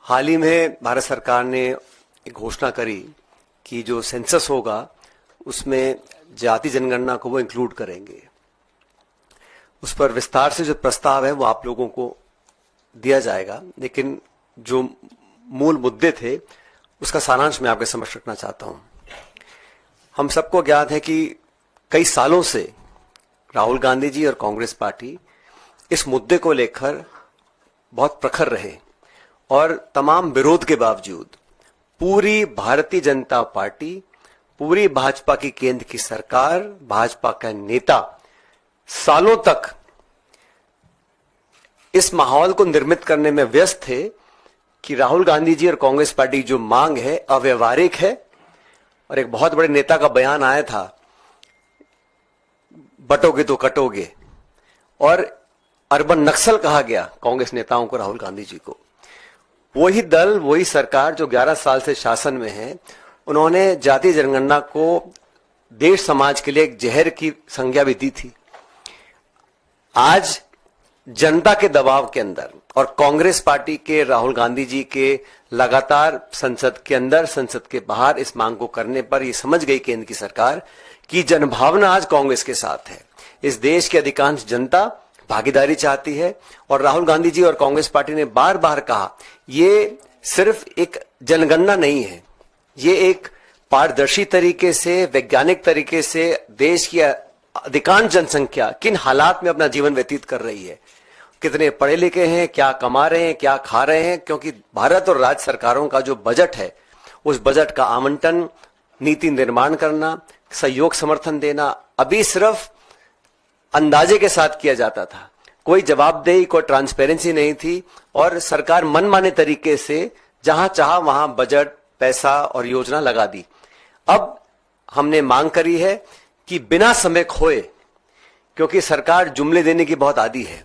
हाल ही में भारत सरकार ने एक घोषणा करी कि जो सेंसस होगा उसमें जाति जनगणना को वो इंक्लूड करेंगे। उस पर विस्तार से जो प्रस्ताव है वो आप लोगों को दिया जाएगा, लेकिन जो मूल मुद्दे थे उसका सारांश मैं आपके समक्ष रखना चाहता हूं। हम सबको ज्ञात है कि कई सालों से राहुल गांधी जी और कांग्रेस पार्टी इस मुद्दे को लेकर बहुत प्रखर रहे और तमाम विरोध के बावजूद पूरी भारतीय जनता पार्टी, पूरी भाजपा की केंद्र की सरकार, भाजपा का नेता सालों तक इस माहौल को निर्मित करने में व्यस्त थे कि राहुल गांधी जी और कांग्रेस पार्टी की जो मांग है अव्यवहारिक है। और एक बहुत बड़े नेता का बयान आया था, बटोगे तो कटोगे, और अर्बन नक्सल कहा गया कांग्रेस नेताओं को, राहुल गांधी जी को। वही दल, वही सरकार जो 11 साल से शासन में है, उन्होंने जातीय जनगणना को देश समाज के लिए एक जहर की संज्ञा भी दी थी। आज जनता के दबाव के अंदर और कांग्रेस पार्टी के, राहुल गांधी जी के लगातार संसद के अंदर, संसद के बाहर इस मांग को करने पर यह समझ गई केंद्र की सरकार कि जनभावना आज कांग्रेस के साथ है। इस देश की अधिकांश जनता भागीदारी चाहती है और राहुल गांधी जी और कांग्रेस पार्टी ने बार बार कहा ये सिर्फ एक जनगणना नहीं है, ये एक पारदर्शी तरीके से, वैज्ञानिक तरीके से देश की अधिकांश जनसंख्या किन हालात में अपना जीवन व्यतीत कर रही है, कितने पढ़े लिखे हैं, क्या कमा रहे हैं, क्या खा रहे हैं। क्योंकि भारत और राज्य सरकारों का जो बजट है, उस बजट का आवंटन, नीति निर्माण करना, सहयोग समर्थन देना अभी सिर्फ अंदाजे के साथ किया जाता था। कोई जवाबदेही, कोई ट्रांसपेरेंसी नहीं थी और सरकार मनमाने तरीके से जहां चाहा वहां बजट, पैसा और योजना लगा दी। अब हमने मांग करी है कि बिना समय खोए, क्योंकि सरकार जुमले देने की बहुत आदी है,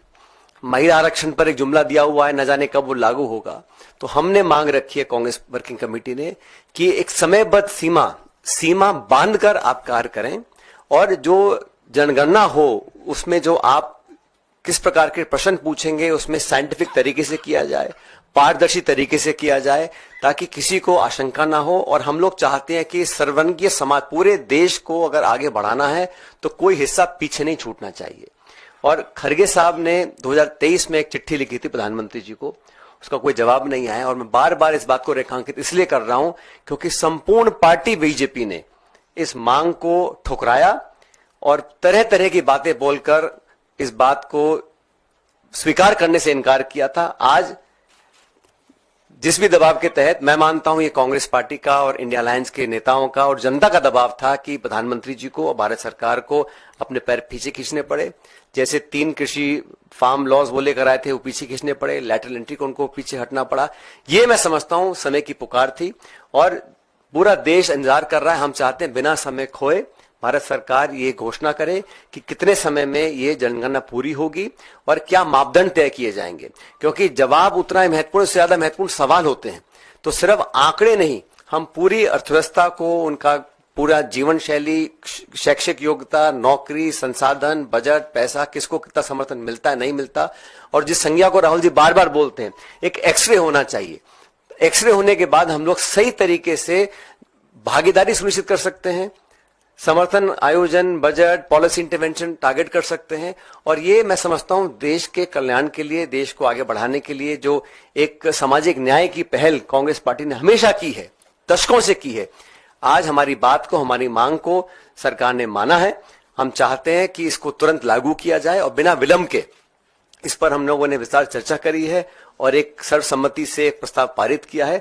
महिला आरक्षण पर एक जुमला दिया हुआ है, न जाने कब वो लागू होगा, तो हमने मांग रखी है कांग्रेस वर्किंग कमेटी ने कि एक समयबद्ध सीमा बांधकर आप कार्य करें और जो जनगणना हो उसमें जो आप किस प्रकार के प्रश्न पूछेंगे उसमें साइंटिफिक तरीके से किया जाए, पारदर्शी तरीके से किया जाए, ताकि किसी को आशंका ना हो। और हम लोग चाहते हैं कि सर्ववर्गीय समाज, पूरे देश को अगर आगे बढ़ाना है तो कोई हिस्सा पीछे नहीं छूटना चाहिए। और खरगे साहब ने 2023 में एक चिट्ठी लिखी थी प्रधानमंत्री जी को, उसका कोई जवाब नहीं आया। और मैं बार बार इस बात को रेखांकित इसलिए कर रहा हूं क्योंकि संपूर्ण पार्टी बीजेपी ने इस मांग को ठुकराया और तरह तरह की बातें बोलकर इस बात को स्वीकार करने से इनकार किया था। आज जिस भी दबाव के तहत, मैं मानता हूं ये कांग्रेस पार्टी का और इंडिया अलायंस के नेताओं का और जनता का दबाव था कि प्रधानमंत्री जी को और भारत सरकार को अपने पैर पीछे खींचने पड़े। जैसे 3 कृषि फार्म लॉज वो लेकर आए थे, वो पीछे खींचने पड़े, लैटरल एंट्री को उनको पीछे हटना पड़ा। ये मैं समझता हूं समय की पुकार थी और पूरा देश इंतजार कर रहा है। हम चाहते हैं बिना समय खोए भारत सरकार ये घोषणा करे कि कितने समय में ये जनगणना पूरी होगी और क्या मापदंड तय किए जाएंगे, क्योंकि जवाब उतना ही महत्वपूर्ण, से ज्यादा महत्वपूर्ण सवाल होते हैं। तो सिर्फ आंकड़े नहीं, हम पूरी अर्थव्यवस्था को, उनका पूरा जीवन शैली, शैक्षिक योग्यता, नौकरी, संसाधन, बजट, पैसा, किसको कितना समर्थन मिलता है, नहीं मिलता। और जिस संज्ञा को राहुल जी बार बार बोलते हैं, एक एक्सरे होना चाहिए। एक्सरे होने के बाद हम लोग सही तरीके से भागीदारी सुनिश्चित कर सकते हैं, समर्थन, आयोजन, बजट, पॉलिसी इंटरवेंशन टारगेट कर सकते हैं। और ये मैं समझता हूं देश के कल्याण के लिए, देश को आगे बढ़ाने के लिए जो एक सामाजिक न्याय की पहल कांग्रेस पार्टी ने हमेशा की है, दशकों से की है, आज हमारी बात को, हमारी मांग को सरकार ने माना है। हम चाहते हैं कि इसको तुरंत लागू किया जाए और बिना विलंब के इस पर हम लोगों ने विस्तार चर्चा करी है और एक सर्वसम्मति से प्रस्ताव पारित किया है।